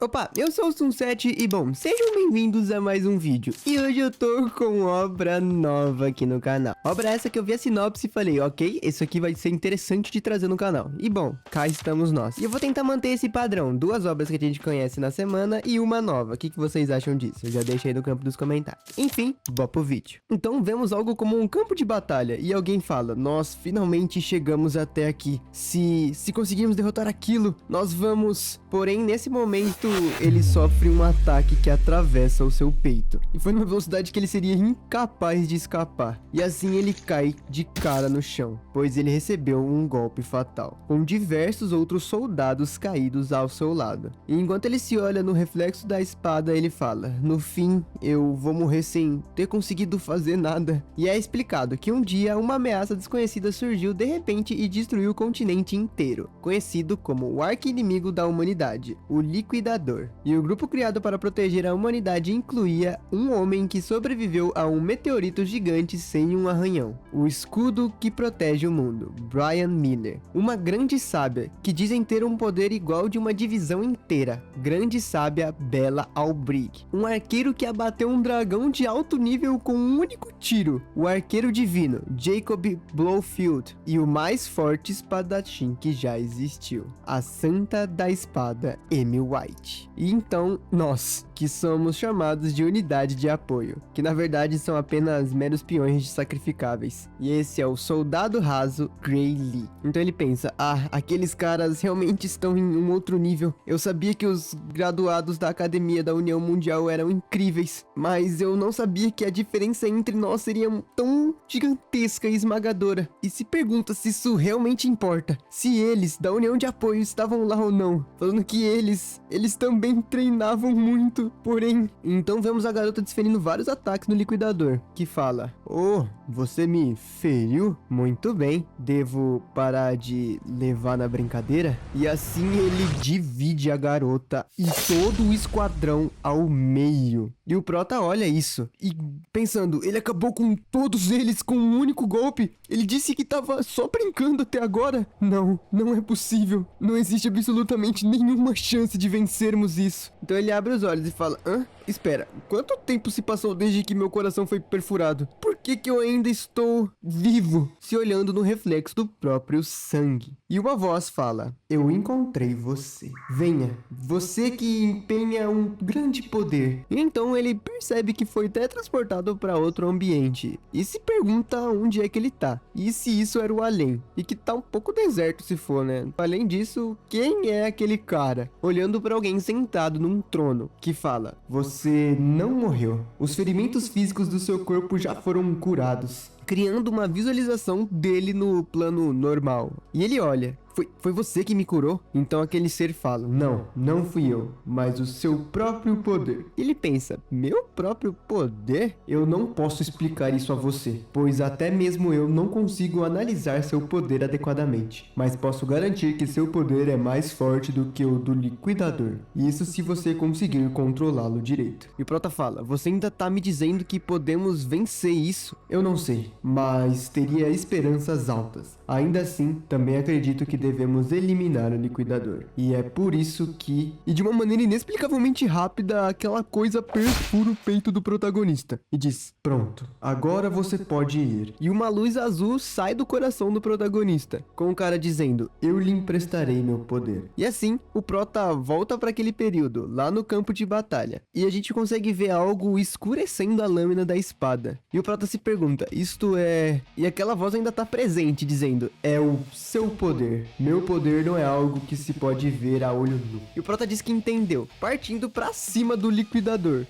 Opa, eu sou o Sunset e bom, sejam bem-vindos a mais um vídeo. E hoje eu tô com obra nova aqui no canal. Obra essa que eu vi a sinopse e falei, ok, isso aqui vai ser interessante de trazer no canal. E bom, cá estamos nós. E eu vou tentar manter esse padrão, 2 obras que a gente conhece na semana e uma nova. O que vocês acham disso? Eu já deixei no campo dos comentários. Enfim, bora pro vídeo. Então vemos algo como um campo de batalha e alguém fala, nós finalmente chegamos até aqui. Se conseguirmos derrotar aquilo, nós vamos... Porém, nesse momento, ele sofre um ataque que atravessa o seu peito. E foi numa velocidade que ele seria incapaz de escapar. E assim ele cai de cara no chão, pois ele recebeu um golpe fatal, com diversos outros soldados caídos ao seu lado. E enquanto ele se olha no reflexo da espada, ele fala, no fim, eu vou morrer sem ter conseguido fazer nada. E é explicado que um dia uma ameaça desconhecida surgiu de repente e destruiu o continente inteiro, conhecido como o arqui-inimigo da humanidade, o Liquidador. E o grupo criado para proteger a humanidade incluía um homem que sobreviveu a um meteorito gigante sem um arranhão, o escudo que protege o mundo, Brian Miller. Uma grande sábia, que dizem ter um poder igual de uma divisão inteira, grande sábia Bella Albrecht. Um arqueiro que abateu um dragão de alto nível com um único tiro, o arqueiro divino, Jacob Blowfield. E o mais forte espadachim que já existiu, a Santa da Espada, Amy White. E então, nós, que somos chamados de unidade de apoio, que na verdade são apenas meros peões sacrificáveis. E esse é o soldado raso Gray Lee. Então ele pensa, aqueles caras realmente estão em um outro nível. Eu sabia que os graduados da Academia da União Mundial eram incríveis, mas eu não sabia que a diferença entre nós seria tão gigantesca e esmagadora. E se pergunta se isso realmente importa, se eles da União de Apoio estavam lá ou não, falando que eles também treinavam muito. Porém, então vemos a garota desferindo vários ataques no Liquidador, que fala, você me feriu? Muito bem, devo parar de levar na brincadeira? E assim ele divide a garota e todo o esquadrão ao meio. E o Prota olha isso e pensando, ele acabou com todos eles com um único golpe? Ele disse que tava só brincando até agora? Não é possível. Não existe absolutamente nenhuma chance de vencermos isso. Então ele abre os olhos e fala, espera, quanto tempo se passou desde que meu coração foi perfurado? Por que eu ainda estou vivo? Se olhando no reflexo do próprio sangue. E uma voz fala, eu encontrei você. Venha, você que empenha um grande poder. E então ele percebe que foi teletransportado para outro ambiente. E se pergunta onde é que ele tá. E se isso era o além. E que tá um pouco deserto se for, né? Além disso, quem é aquele cara? Olhando para alguém sentado num trono, que fala, você não morreu. Os ferimentos físicos do seu corpo já foram curados, criando uma visualização dele no plano normal. E ele olha, foi você que me curou? Então aquele ser fala, não fui eu, mas o seu próprio poder. Ele pensa, meu próprio poder? Eu não posso explicar isso a você, pois até mesmo eu não consigo analisar seu poder adequadamente, mas posso garantir que seu poder é mais forte do que o do Liquidador. Isso se você conseguir controlá-lo direito. E o Prota fala, você ainda tá me dizendo que podemos vencer isso? Eu não sei, mas teria esperanças altas. Ainda assim, também acredito que devemos eliminar o Liquidador. E é por isso que... E de uma maneira inexplicavelmente rápida, aquela coisa perfura o peito do protagonista. E diz, pronto, agora você pode ir. E uma luz azul sai do coração do protagonista, com o cara dizendo, eu lhe emprestarei meu poder. E assim, o Prota volta para aquele período, lá no campo de batalha. E a gente consegue ver algo escurecendo a lâmina da espada. E o Prota se pergunta, isto é... E aquela voz ainda tá presente, dizendo, é o seu poder. Meu poder não é algo que se pode ver a olho nu. E o Prota diz que entendeu, partindo pra cima do Liquidador.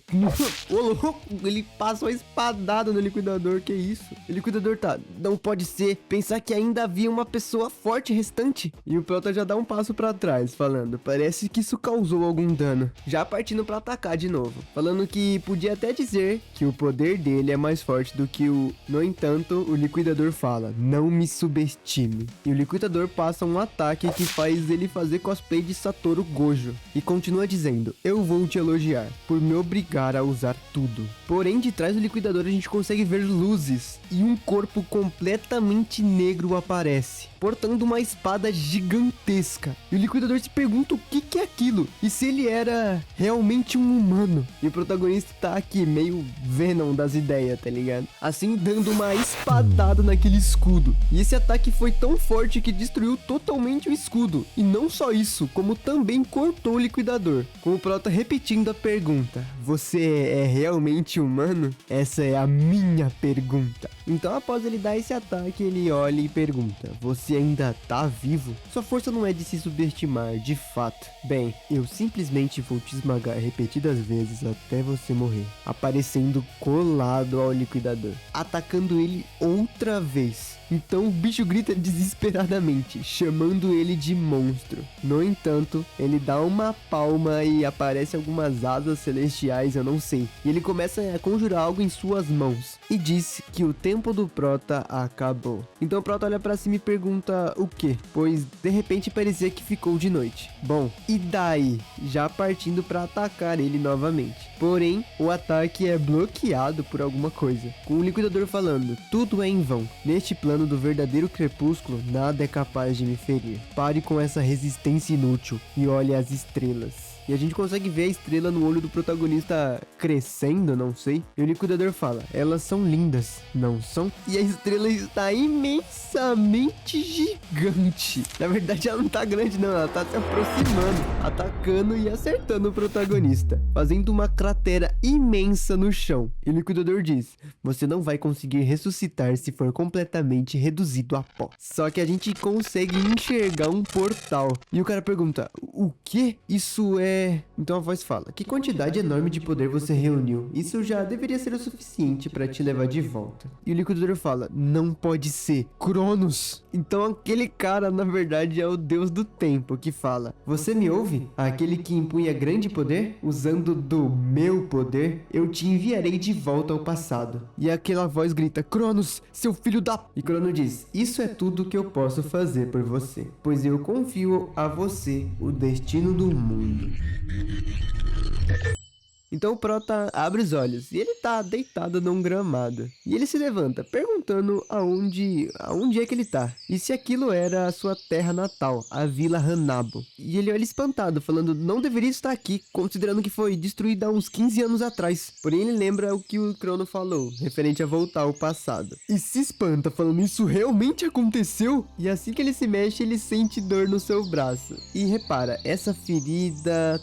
Ô louco, ele passa uma espadada no Liquidador, que isso? O Liquidador tá, não pode ser, pensar que ainda havia uma pessoa forte restante. E o Prota já dá um passo pra trás, falando, parece que isso causou algum dano. Já partindo pra atacar de novo, falando que podia até dizer que o poder dele é mais forte do que o... No entanto, o Liquidador fala, não me subestime. E o Liquidador passa um ataque que faz ele fazer cosplay de Satoru Gojo. E continua dizendo, eu vou te elogiar por me obrigar a usar tudo. Porém, de trás do Liquidador a gente consegue ver luzes e um corpo completamente negro aparece. portando uma espada gigantesca. E o liquidador se pergunta o que é aquilo e se ele era realmente um humano. E o protagonista tá aqui meio Venom das ideias, tá ligado? Assim, dando uma espadada naquele escudo. E esse ataque foi tão forte que destruiu totalmente o escudo. E não só isso, como também cortou o liquidador. Com o Prota repetindo a pergunta: você é realmente humano? Essa é a minha pergunta. Então, após ele dar esse ataque, ele olha e pergunta: você ainda tá vivo? Sua força não é de se subestimar, de fato. Bem, eu simplesmente vou te esmagar repetidas vezes até você morrer, aparecendo colado ao liquidador, atacando ele outra vez. Então o bicho grita desesperadamente, chamando ele de monstro. No entanto, ele dá uma palma e aparece algumas asas celestiais, eu não sei. E ele começa a conjurar algo em suas mãos e diz que o tempo do Prota acabou. Então o Prota olha pra cima e pergunta o quê? Pois de repente parecia que ficou de noite. Bom, e daí? Já partindo pra atacar ele novamente. Porém, o ataque é bloqueado por alguma coisa, com o liquidador falando: tudo é em vão. Neste plano do verdadeiro crepúsculo, nada é capaz de me ferir. Pare com essa resistência inútil e olhe as estrelas. E a gente consegue ver a estrela no olho do protagonista crescendo, não sei. E o liquidador fala: elas são lindas, não são? E a estrela está imensamente gigante. Na verdade, ela não tá grande não, ela tá se aproximando, atacando e acertando o protagonista, fazendo uma cratera imensa no chão. E o liquidador diz: você não vai conseguir ressuscitar se for completamente reduzido a pó. Só que a gente consegue enxergar um portal. E o cara pergunta: o que? Isso é... Então a voz fala: que quantidade enorme de poder você reuniu. Isso já deveria ser o suficiente para te levar de volta. E o liquidador fala: não pode ser, Cronos. Então aquele cara na verdade é o deus do tempo que fala: você me ouve? Aquele que impunha grande poder? Usando do meu poder, eu te enviarei de volta ao passado. E aquela voz grita: Cronos, seu filho da... E Cronos diz: isso é tudo que eu posso fazer por você, pois eu confio a você o destino do mundo. Então o Prota abre os olhos e ele tá deitado num gramado. E ele se levanta, perguntando aonde é que ele tá. E se aquilo era a sua terra natal, a Vila Hanabo. E ele olha espantado, falando: não deveria estar aqui, considerando que foi destruída há uns 15 anos atrás. Porém ele lembra o que o Crono falou, referente a voltar ao passado. E se espanta, falando: isso realmente aconteceu? E assim que ele se mexe, ele sente dor no seu braço. E repara, essa ferida...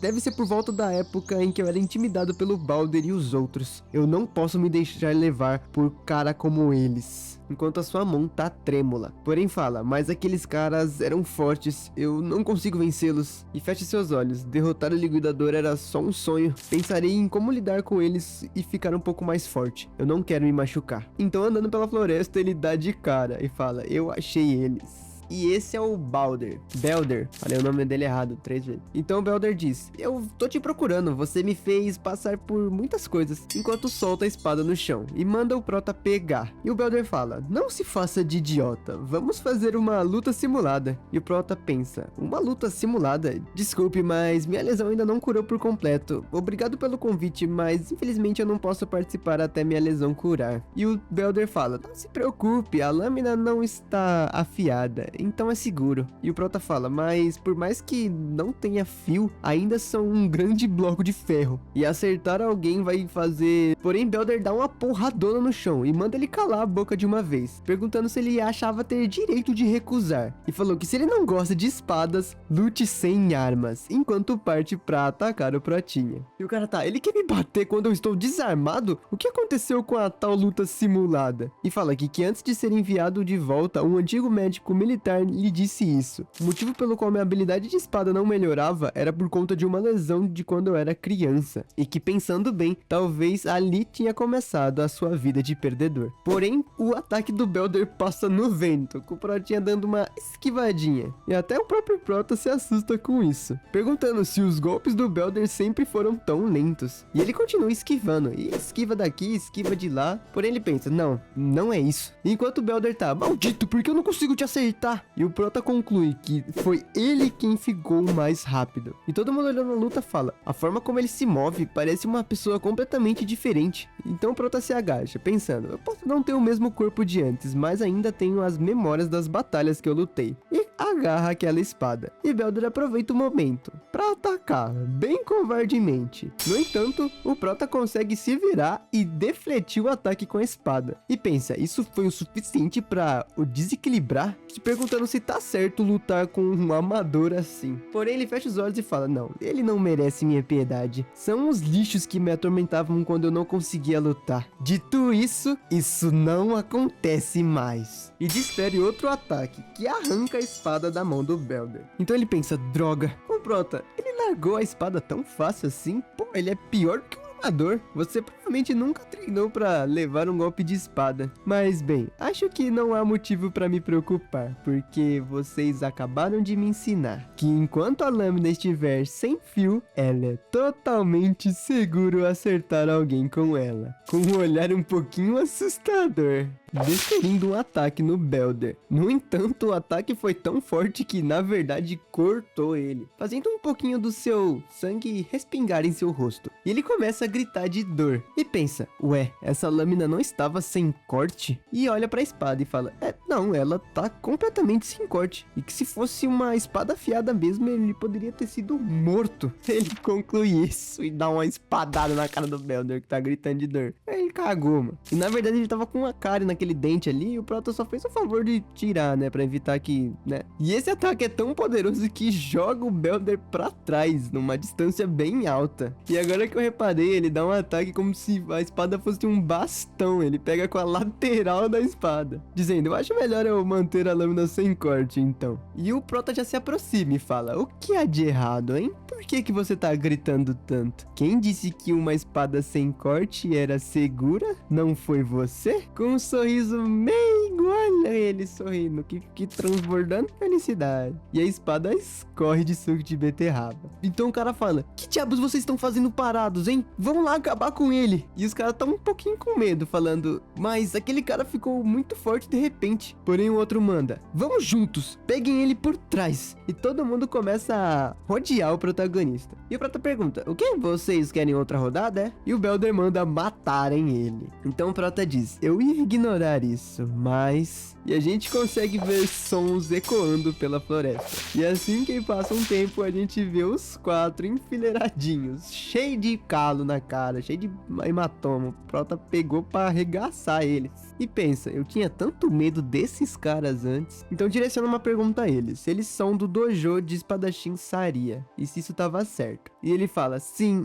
deve ser por volta da época em que eu era intimidado pelo Balder e os outros. Eu não posso me deixar levar por cara como eles. Enquanto a sua mão tá trêmula. Porém fala: mas aqueles caras eram fortes, eu não consigo vencê-los. E feche seus olhos, derrotar o liquidador era só um sonho. Pensarei em como lidar com eles e ficar um pouco mais forte. Eu não quero me machucar. Então andando pela floresta ele dá de cara e fala: eu achei eles. E esse é o Balder. Belder. Falei o nome dele errado 3 vezes. Então o Belder diz: eu tô te procurando, você me fez passar por muitas coisas. Enquanto solta a espada no chão e manda o Prota pegar. E o Belder fala: não se faça de idiota, vamos fazer uma luta simulada. E o Prota pensa: uma luta simulada? Desculpe, mas minha lesão ainda não curou por completo. Obrigado pelo convite, mas infelizmente eu não posso participar até minha lesão curar. E o Belder fala: não se preocupe, a lâmina não está afiada, então é seguro. E o Prota fala: mas por mais que não tenha fio, ainda são um grande bloco de ferro. E acertar alguém vai fazer... Porém, Belder dá uma porradona no chão e manda ele calar a boca de uma vez, perguntando se ele achava ter direito de recusar. E falou que se ele não gosta de espadas, lute sem armas, enquanto parte pra atacar o Protinha. E o cara ele quer me bater quando eu estou desarmado? O que aconteceu com a tal luta simulada? E fala aqui que antes de ser enviado de volta, um antigo médico militar lhe disse isso. O motivo pelo qual minha habilidade de espada não melhorava era por conta de uma lesão de quando eu era criança. E que, pensando bem, talvez ali tinha começado a sua vida de perdedor. Porém, o ataque do Belder passa no vento, com o Protinha dando uma esquivadinha. E até o próprio Prota se assusta com isso, perguntando se os golpes do Belder sempre foram tão lentos. E ele continua esquivando, e esquiva daqui, esquiva de lá. Porém ele pensa: não é isso. Enquanto o Belder tá: maldito, porque eu não consigo te acertar? lutar. E o Prota conclui que foi ele quem ficou mais rápido. E todo mundo olhando a luta fala, a forma como ele se move parece uma pessoa completamente diferente. Então o Prota se agacha, pensando, eu posso não ter o mesmo corpo de antes, mas ainda tenho as memórias das batalhas que eu lutei. E agarra aquela espada. E Belder aproveita o momento para atacar, bem covardemente. No entanto, o Prota consegue se virar e defletir o ataque com a espada. E pensa, isso foi o suficiente para o desequilibrar? Se perguntando se tá certo lutar com um amador assim. Porém, ele fecha os olhos e fala, não, ele não merece minha piedade. São os lixos que me atormentavam quando eu não conseguia lutar. Dito isso, isso não acontece mais. E desfere outro ataque, que arranca a espada da mão do Belder. Então ele pensa, droga, o Prota, ele largou a espada tão fácil assim? Pô, ele é pior que um amador. Você provavelmente nunca treinou pra levar um golpe de espada. Mas bem, acho que não há motivo pra me preocupar, porque vocês acabaram de me ensinar que enquanto a lâmina estiver sem fio, ela é totalmente seguro acertar alguém com ela. Com um olhar um pouquinho assustador, desferindo um ataque no Belder. No entanto, o ataque foi tão forte que na verdade cortou ele, fazendo um pouquinho do seu sangue respingar em seu rosto. E ele começa a gritar de dor. E pensa, ué, essa lâmina não estava sem corte? E olha pra espada e fala, não, ela tá completamente sem corte. E que se fosse uma espada afiada mesmo, ele poderia ter sido morto. Ele conclui isso e dá uma espadada na cara do Belder, que tá gritando de dor. Aí ele cagou, mano. E na verdade ele tava com uma cárie naquele dente ali, e o Prota só fez o favor de tirar, né, pra evitar que, né. E esse ataque é tão poderoso que joga o Belder pra trás, numa distância bem alta. E agora que eu reparei, ele dá um ataque como se a espada fosse um bastão, ele pega com a lateral da espada, dizendo, eu acho melhor eu manter a lâmina sem corte, então. E o Prota já se aproxima e fala, o que há de errado, hein? Por que você tá gritando tanto? Quem disse que uma espada sem corte era segura? Não foi você? Com um sorriso meigo, olha ele sorrindo, que transbordando felicidade. E a espada escorre de suco de beterraba. Então o cara fala, que diabos vocês estão fazendo parados, hein? Vamos lá acabar com ele. E os caras estão um pouquinho com medo, falando, mas aquele cara ficou muito forte de repente. Porém o outro manda, vamos juntos, peguem ele por trás. E todo mundo começa a rodear o protagonista. E o Prota pergunta, o que? Vocês querem outra rodada, é? E o Belder manda matarem ele. Então o Prota diz, eu ia ignorar isso, mas... E a gente consegue ver sons ecoando pela floresta. E assim que passa um tempo, a gente vê os quatro enfileiradinhos, cheio de calo na cara, cheio de hematoma. O Prota pegou pra arregaçar eles. E pensa, eu tinha tanto medo desses caras antes. Então direciona uma pergunta a eles. Eles são do dojo de espadachim Saria. E se isso tava certo. E ele fala, sim,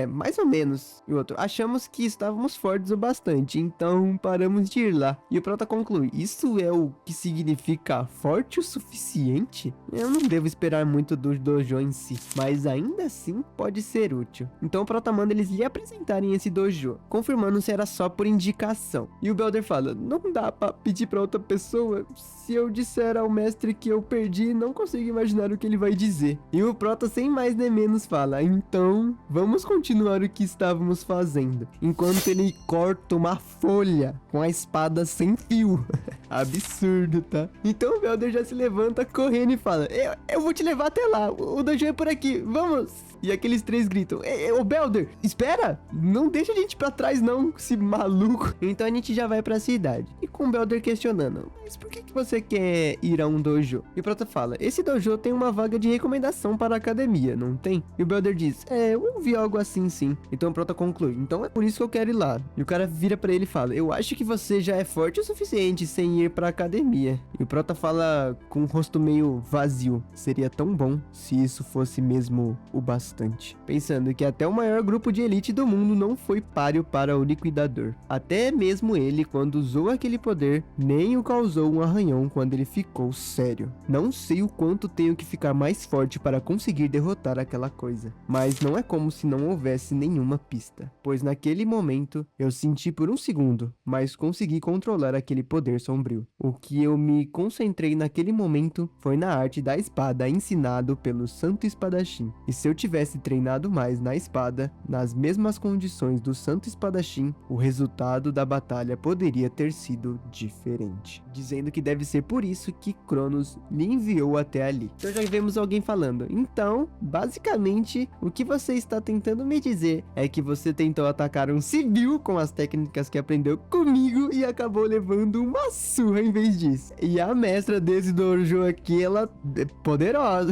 mais ou menos. E o outro, achamos que estávamos fortes o bastante, então paramos de ir lá. E o Prota conclui, isso é o que significa forte o suficiente? Eu não devo esperar muito do dojo em si, mas ainda assim pode ser útil. Então o Prota manda eles lhe apresentarem esse dojo, confirmando se era só por indicação. E o Belder fala, não dá pra pedir pra outra pessoa, se eu disser ao mestre que eu perdi, não consigo imaginar o que ele vai dizer. E o Prota sem mais nem menos fala, então vamos continuar o que estávamos fazendo, enquanto ele corta uma folha com a espada sem fio. Absurdo, tá? Então o Belder já se levanta correndo e fala, eu vou te levar até lá, o dojo é por aqui, vamos! E aqueles três gritam, ô Belder, espera, não deixa a gente pra trás não, esse maluco. Então a gente já vai pra cidade, e com o Belder questionando, mas por que você quer ir a um dojo? E o Prota fala, esse dojo tem uma vaga de recomendação para a academia, não tem? E o Belder diz, eu ouvi algo assim sim. Então o Prota conclui, então é por isso que eu quero ir lá. E o cara vira pra ele e fala, eu acho que você já é forte o suficiente sem ir pra academia. E o Prota fala com um rosto meio vazio, seria tão bom se isso fosse mesmo o bastante. Pensando que até o maior grupo de elite do mundo não foi páreo para o liquidador. Até mesmo ele, quando usou aquele poder, nem o causou um arranhão quando ele ficou sério. Não sei o quanto tenho que ficar mais forte para conseguir derrotar aquela coisa, mas não é como se não houvesse nenhuma pista, pois naquele momento eu senti por um segundo, mas consegui controlar aquele poder sombrio. O que eu me concentrei naquele momento foi na arte da espada ensinado pelo Santo Espadachim, e se eu tivesse tivesse treinado mais na espada, nas mesmas condições do Santo Espadachim, o resultado da batalha poderia ter sido diferente. Dizendo que deve ser por isso que Cronos lhe enviou até ali. Então já vemos alguém falando, então, basicamente, o que você está tentando me dizer é que você tentou atacar um civil com as técnicas que aprendeu comigo e acabou levando uma surra em vez disso. E a mestra desse dojo aqui, ela é poderosa.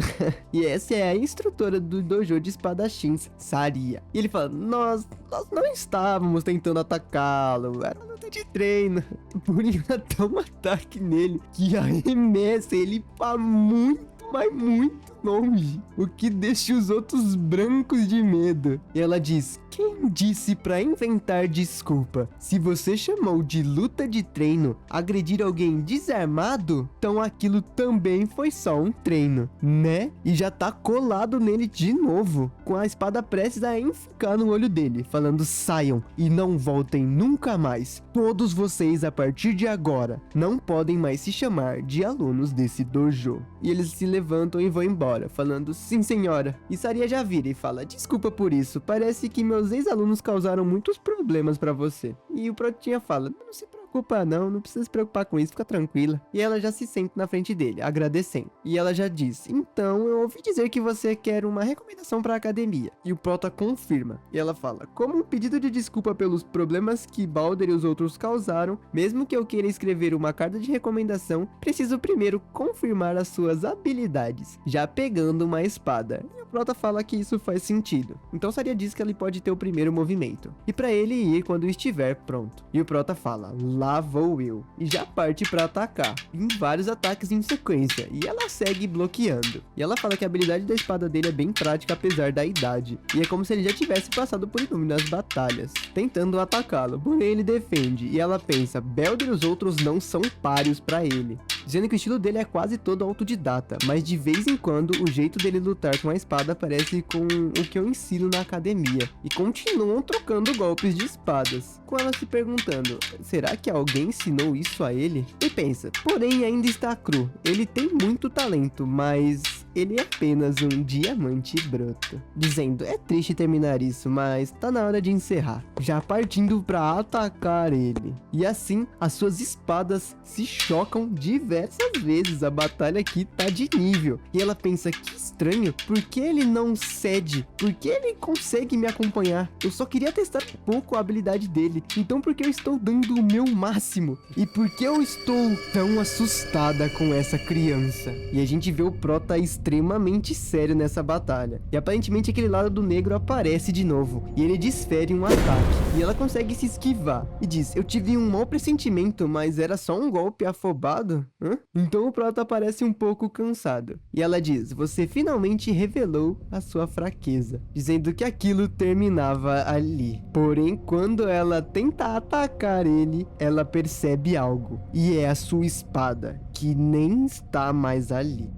E essa é a instrutora do dojo de espadachins, Saria. E ele fala, nós não estávamos tentando atacá-lo, era luta de treino. Purin dá um ataque nele que arremessa ele pra muito, mas muito longe, o que deixa os outros brancos de medo. E ela diz, quem disse pra inventar desculpa? Se você chamou de luta de treino agredir alguém desarmado, então aquilo também foi só um treino, né? E já tá colado nele de novo, com a espada prestes a enficar no olho dele, falando, saiam e não voltem nunca mais. Todos vocês, a partir de agora, não podem mais se chamar de alunos desse dojo. E eles se levantam e vão embora, falando, sim senhora. E Saria já vira e fala, desculpa por isso, parece que meus ex-alunos causaram muitos problemas pra você. E o Protinha fala, não se preocupa não precisa se preocupar com isso, fica tranquila. E ela já se senta na frente dele, agradecendo. E ela já diz, então eu ouvi dizer que você quer uma recomendação pra academia. E o Prota confirma. E ela fala, como um pedido de desculpa pelos problemas que Balder e os outros causaram, mesmo que eu queira escrever uma carta de recomendação, preciso primeiro confirmar as suas habilidades, já pegando uma espada. E o Prota fala que isso faz sentido. Então Saria diz que ele pode ter o primeiro movimento, e pra ele ir quando estiver pronto. E o Prota fala, lá vou eu, e já parte pra atacar, em vários ataques em sequência, e ela segue bloqueando. E ela fala que a habilidade da espada dele é bem prática apesar da idade, e é como se ele já tivesse passado por inúmeras batalhas, tentando atacá-lo, porém ele defende, e ela pensa, Balder e os outros não são páreos pra ele, dizendo que o estilo dele é quase todo autodidata, mas de vez em quando o jeito dele lutar com a espada parece com o que eu ensino na academia, e continuam trocando golpes de espadas, com ela se perguntando, será que alguém ensinou isso a ele? E pensa, porém ainda está cru, ele tem muito talento, mas ele é apenas um diamante broto. Dizendo, é triste terminar isso, mas tá na hora de encerrar. Já partindo pra atacar ele. E assim, as suas espadas se chocam diversas vezes. A batalha aqui tá de nível. E ela pensa, que estranho, por que ele não cede? Por que ele consegue me acompanhar? Eu só queria testar um pouco a habilidade dele. Então por que eu estou dando o meu máximo? E por que eu estou tão assustada com essa criança? E a gente vê o Prota extremamente sério nessa batalha. E aparentemente aquele lado do negro aparece de novo. E ele desfere um ataque. E ela consegue se esquivar. E diz, eu tive um mau pressentimento, mas era só um golpe afobado? Hã? Então o Prota parece um pouco cansado. E ela diz, você finalmente revelou a sua fraqueza. Dizendo que aquilo terminava ali. Porém, quando ela tenta atacar ele, ela percebe algo. E é a sua espada, que nem está mais ali.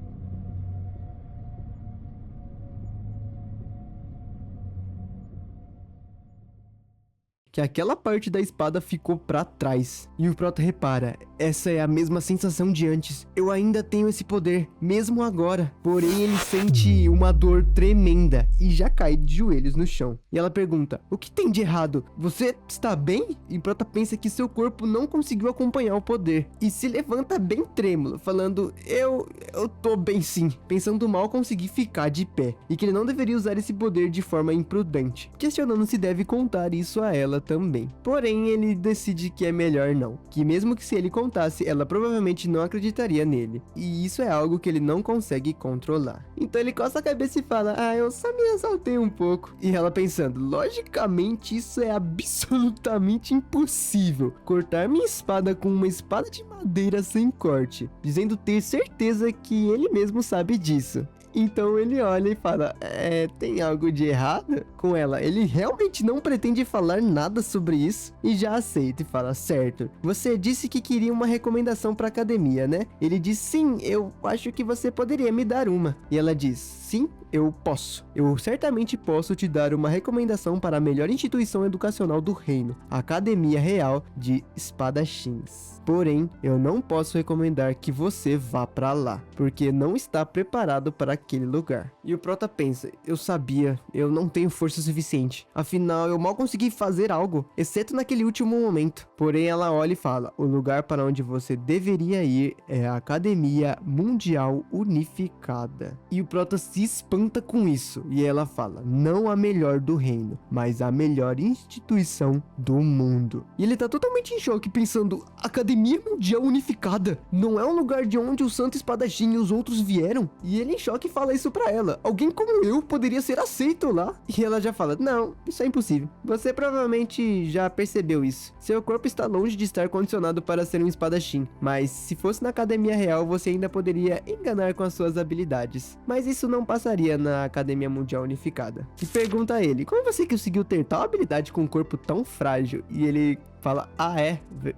Que aquela parte da espada ficou pra trás. E o Prota repara, essa é a mesma sensação de antes. Eu ainda tenho esse poder, mesmo agora. Porém, ele sente uma dor tremenda e já cai de joelhos no chão. E ela pergunta, o que tem de errado? Você está bem? E o Prota pensa que seu corpo não conseguiu acompanhar o poder. E se levanta bem trêmulo, falando, eu tô bem sim. Pensando mal conseguir ficar de pé. E que ele não deveria usar esse poder de forma imprudente. Questionando se deve contar isso a ela também. Porém, ele decide que é melhor não. Que mesmo que se ele contasse, ela provavelmente não acreditaria nele. E isso é algo que ele não consegue controlar. Então ele coça a cabeça e fala, eu só me exaltei um pouco. E ela pensando, logicamente isso é absolutamente impossível. Cortar minha espada com uma espada de madeira sem corte. Dizendo ter certeza que ele mesmo sabe disso. Então ele olha e fala, tem algo de errado com ela? Ele realmente não pretende falar nada sobre isso e já aceita e fala, certo, você disse que queria uma recomendação pra academia, né? Ele diz, sim, eu acho que você poderia me dar uma. E ela diz, sim, eu posso. Eu certamente posso te dar uma recomendação para a melhor instituição educacional do reino, a Academia Real de Espadachins. Porém, eu não posso recomendar que você vá para lá, porque não está preparado para naquele lugar. E o Prota pensa, eu sabia, eu não tenho força suficiente. Afinal, eu mal consegui fazer algo, exceto naquele último momento. Porém, ela olha e fala, o lugar para onde você deveria ir é a Academia Mundial Unificada. E o Prota se espanta com isso. E ela fala, não a melhor do reino, mas a melhor instituição do mundo. E ele tá totalmente em choque, pensando, Academia Mundial Unificada não é um lugar de onde o Santo Espadachim e os outros vieram? E ele em choque fala isso pra ela, alguém como eu poderia ser aceito lá? E ela já fala, não, isso é impossível. Você provavelmente já percebeu isso. Seu corpo está longe de estar condicionado para ser um espadachim, mas se fosse na Academia Real, você ainda poderia enganar com as suas habilidades. Mas isso não passaria na Academia Mundial Unificada. E pergunta a ele, como você conseguiu ter tal habilidade com um corpo tão frágil? E ele fala,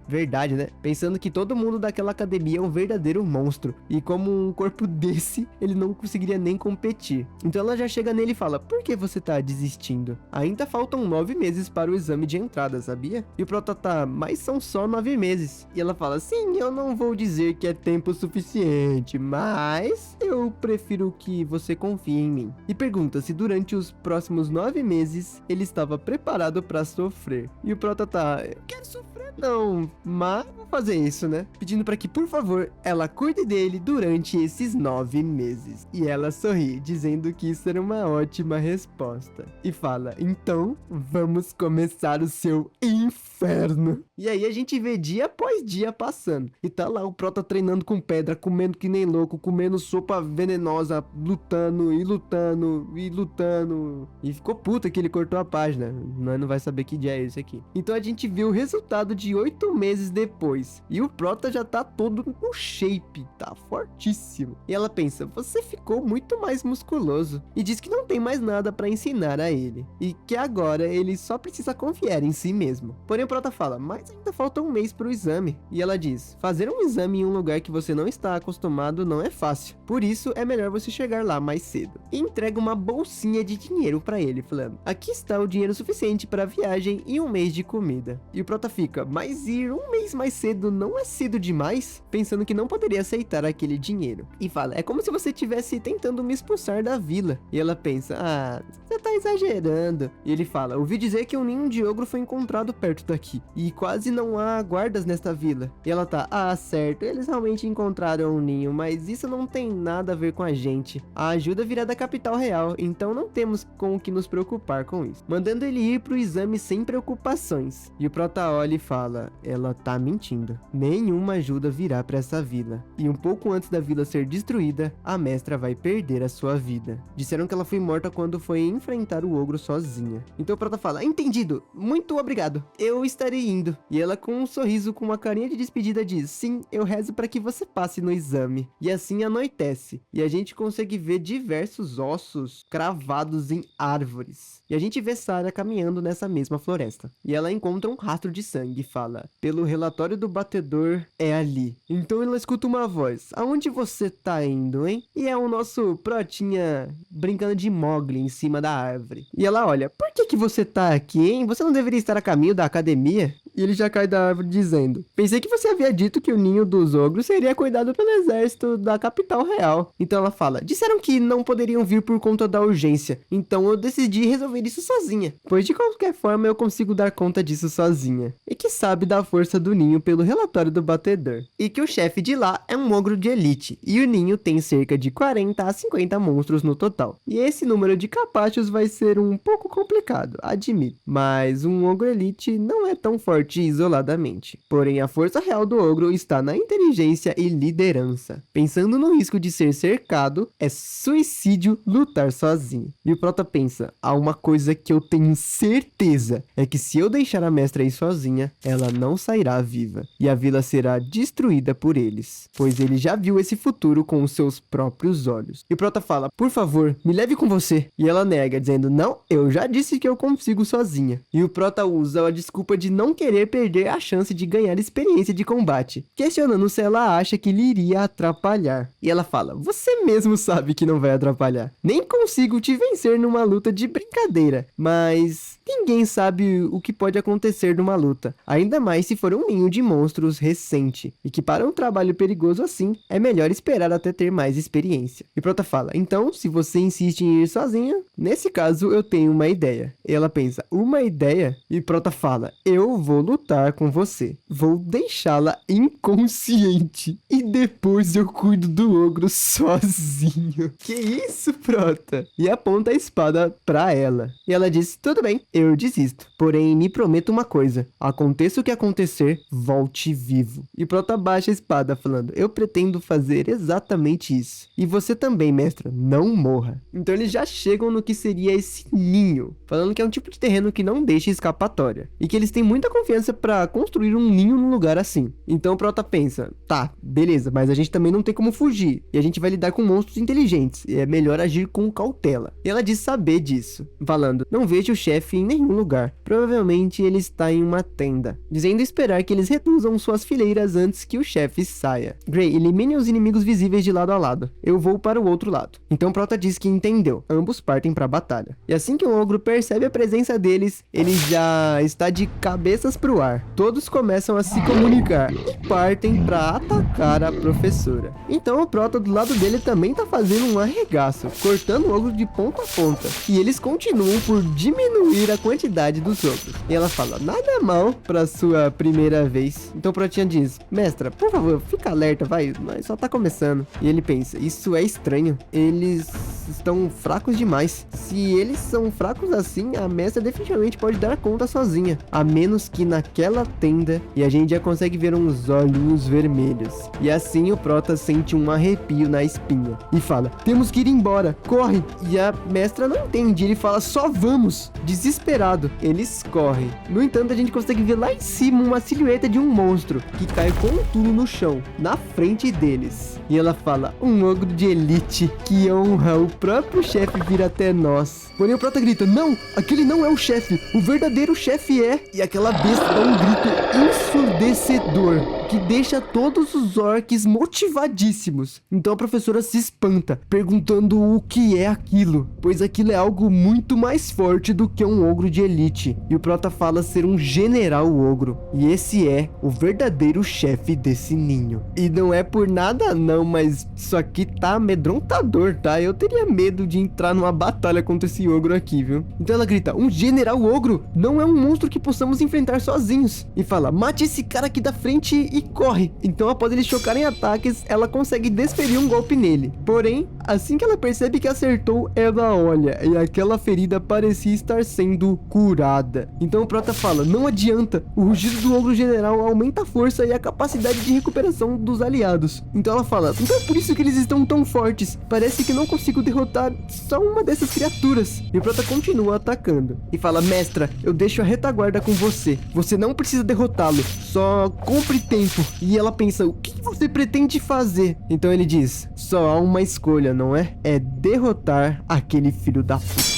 verdade, né? Pensando que todo mundo daquela academia é um verdadeiro monstro. E como um corpo desse, ele não conseguiria nem competir. Então ela já chega nele e fala, por que você tá desistindo? Ainda faltam 9 meses para o exame de entrada, sabia? E o Prota tá, mas são só 9 meses. E ela fala, sim, eu não vou dizer que é tempo suficiente, mas eu prefiro que você confie em mim. E pergunta se durante os próximos 9 meses ele estava preparado para sofrer. E o Prota tá, quero sofrer não, mas vou fazer isso, né? Pedindo pra que, por favor, ela cuide dele durante esses 9 meses. E ela sorri, dizendo que isso era uma ótima resposta. E fala, então, vamos começar o seu inferno. E aí a gente vê dia após dia passando. E tá lá o Prota treinando com pedra, comendo que nem louco, comendo sopa venenosa, lutando e lutando e lutando. E ficou puta que ele cortou a página. Nós não vai saber que dia é esse aqui. Então a gente vê o resultado de 8 meses depois. E o Prota já tá todo no shape, tá fortíssimo. E ela pensa, você ficou muito mais musculoso. E diz que não tem mais nada pra ensinar a ele. E que agora ele só precisa confiar em si mesmo. Porém o Prota fala, mas ainda falta um mês pro exame. E ela diz, fazer um exame em um lugar que você não está acostumado não é fácil. Por isso é melhor você chegar lá mais cedo. E entrega uma bolsinha de dinheiro pra ele, falando, aqui está o dinheiro suficiente para viagem e um mês de comida. E o Prota fica, mas ir um mês mais cedo não é cedo demais? Pensando que não poderia aceitar aquele dinheiro. E fala, é como se você estivesse tentando me expulsar da vila. E ela pensa, você tá exagerando. E ele fala, ouvi dizer que um ninho de ogro foi encontrado perto daqui. E quase não há guardas nesta vila. E ela tá, certo, eles realmente encontraram um ninho, mas isso não tem nada a ver com a gente. A ajuda virá da capital real, então não temos com o que nos preocupar com isso. Mandando ele ir pro exame sem preocupações. E o Prota olha e fala, ela tá mentindo. Nenhuma ajuda virá pra essa vila. E um pouco antes da vila ser destruída, a mestra vai perder a sua vida. Disseram que ela foi morta quando foi enfrentar o ogro sozinha. Então o Prota fala, entendido, muito obrigado, eu estarei indo. E ela com um sorriso, com uma carinha de despedida diz, sim, eu rezo para que você passe no exame. E assim anoitece. E a gente consegue ver diversos ossos cravados em árvores. E a gente vê Sarah caminhando nessa mesma floresta. E ela encontra um rastro de sangue e fala, pelo relatório do batedor, é ali. Então ela escuta uma voz, aonde você tá indo, hein? E é o nosso Protinha brincando de Mowgli em cima da árvore. E ela olha, por que você tá aqui, hein? Você não deveria estar a caminho da academia? E ele já cai da árvore dizendo, pensei que você havia dito que o ninho dos ogros seria cuidado pelo exército da capital real. Então ela fala, disseram que não poderiam vir por conta da urgência, então eu decidi resolver isso sozinha, pois de qualquer forma eu consigo dar conta disso sozinha. E que sabe da força do ninho pelo relatório do batedor. E que o chefe de lá é um ogro de elite, e o ninho tem cerca de 40 a 50 monstros no total. E esse número de capachos vai ser um pouco complicado, admito, mas um ogro elite não é tão forte isoladamente. Porém, a força real do ogro está na inteligência e liderança. Pensando no risco de ser cercado, é suicídio lutar sozinho. E o Prota pensa, há uma coisa que eu tenho certeza, é que se eu deixar a mestra ir sozinha, ela não sairá viva, e a vila será destruída por eles, pois ele já viu esse futuro com os seus próprios olhos. E o Prota fala, por favor, me leve com você. E ela nega, dizendo, não, eu já disse que eu consigo sozinha. E o Prota usa a desculpa de não querer perder a chance de ganhar experiência de combate, questionando se ela acha que lhe iria atrapalhar. E ela fala, você mesmo sabe que não vai atrapalhar. Nem consigo te vencer numa luta de brincadeira, mas ninguém sabe o que pode acontecer numa luta, ainda mais se for um ninho de monstros recente, e que para um trabalho perigoso assim, é melhor esperar até ter mais experiência. E Prota fala, então, se você insiste em ir sozinha, nesse caso eu tenho uma ideia. E ela pensa, uma ideia? E Prota fala, eu vou lutar com você, vou deixá-la inconsciente, e depois eu cuido do ogro sozinho. Que isso, Prota? E aponta a espada pra ela. E ela diz, tudo bem, eu desisto. Porém, me prometa uma coisa. Aconteça o que acontecer, volte vivo. E Prota baixa a espada, falando, eu pretendo fazer exatamente isso. E você também, mestra, não morra. Então eles já chegam no que seria esse ninho, falando que é um tipo de terreno que não deixa escapatória. E que eles têm muita confiança pra construir um ninho num lugar assim. Então Prota pensa, tá, beleza, mas a gente também não tem como fugir. E a gente vai lidar com monstros inteligentes. E é melhor agir com cautela. E ela diz saber disso, falando, não vejo o chefe em nenhum lugar. Provavelmente ele está em uma tenda. Dizendo esperar que eles reduzam suas fileiras antes que o chefe saia. Gray, elimine os inimigos visíveis de lado a lado. Eu vou para o outro lado. Então Prota diz que entendeu. Ambos partem para a batalha. E assim que o ogro percebe a presença deles, ele já está de cabeças pro ar. Todos começam a se comunicar e partem para atacar a professora. Então o Prota do lado dele também tá fazendo um arregaço, cortando o ogro de ponta a ponta. E eles continuam por diminuir a quantidade dos ogros. E ela fala, nada mal para sua primeira vez. Então Protinha diz, mestra, por favor, fica alerta, vai, nós só tá começando. E ele pensa, isso é estranho, eles estão fracos demais. Se eles são fracos assim, a mestra definitivamente pode dar conta sozinha. A menos que naquela tenda, e a gente já consegue ver uns olhos vermelhos. E assim o Prota sente um arrepio na espinha. E fala, temos que ir embora, corre. E a mestra não entende, ele fala, só vamos. Desesperado, eles correm. No entanto, a gente consegue ver lá em cima uma silhueta de um monstro, que cai com tudo no chão, na frente deles. E ela fala, um ogro de elite, que honra, o próprio chefe vir até nós. Porém o Prota grita, não, aquele não é o chefe, o verdadeiro chefe é... E aquela besta dá um grito ensurdecedor, que deixa todos os orcs motivadíssimos. Então a professora se espanta, perguntando o que é aquilo, pois aquilo é algo muito mais forte do que um ogro de elite. E o Prota fala ser um general ogro, e esse é o verdadeiro chefe desse ninho. E não é por nada não, mas isso aqui tá amedrontador, tá? Eu teria medo de entrar numa batalha contra esse ogro aqui, viu? Então ela grita, um general ogro não é um monstro que possamos enfrentar sozinhos. E fala, mate esse cara aqui da frente e corre. Então após eles chocarem ataques, ela consegue desferir um golpe nele. Porém, assim que ela percebe que acertou, ela olha e aquela ferida parecia estar sendo curada. Então o Prota fala, não adianta, o rugido do ogro general aumenta a força e a capacidade de recuperação dos aliados. Então ela fala, então é por isso que eles estão tão fortes, parece que não consigo derrotar só uma dessas criaturas. E o Prota continua atacando e fala, mestra, eu deixo a retaguarda com você, você não precisa derrotá-lo, só compre tempo. E ela pensa, o que você pretende fazer? Então ele diz, só há uma escolha, não é? É derrotar aquele filho da puta.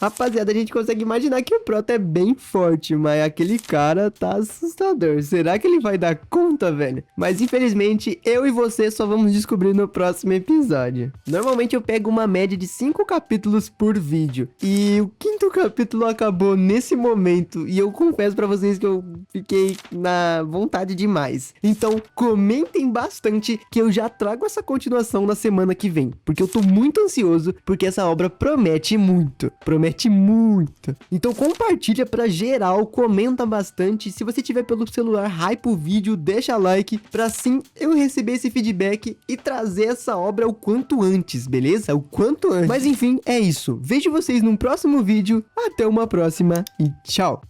Rapaziada, a gente consegue imaginar que o Prota é bem forte, mas aquele cara tá assustador. Será que ele vai dar conta, velho? Mas infelizmente, eu e você só vamos descobrir no próximo episódio. Normalmente eu pego uma média de 5 capítulos por vídeo. E o 5º capítulo acabou nesse momento. E eu confesso pra vocês que eu fiquei na vontade demais. Então, comentem bastante que eu já trago essa continuação na semana que vem. Porque eu tô muito ansioso, porque essa obra promete muito. Promete muito. Então compartilha pra geral, comenta bastante. Se você tiver pelo celular, hype o vídeo, deixa like, pra assim eu receber esse feedback e trazer essa obra o quanto antes, beleza? O quanto antes. Mas enfim, é isso. Vejo vocês num próximo vídeo. Até uma próxima e tchau!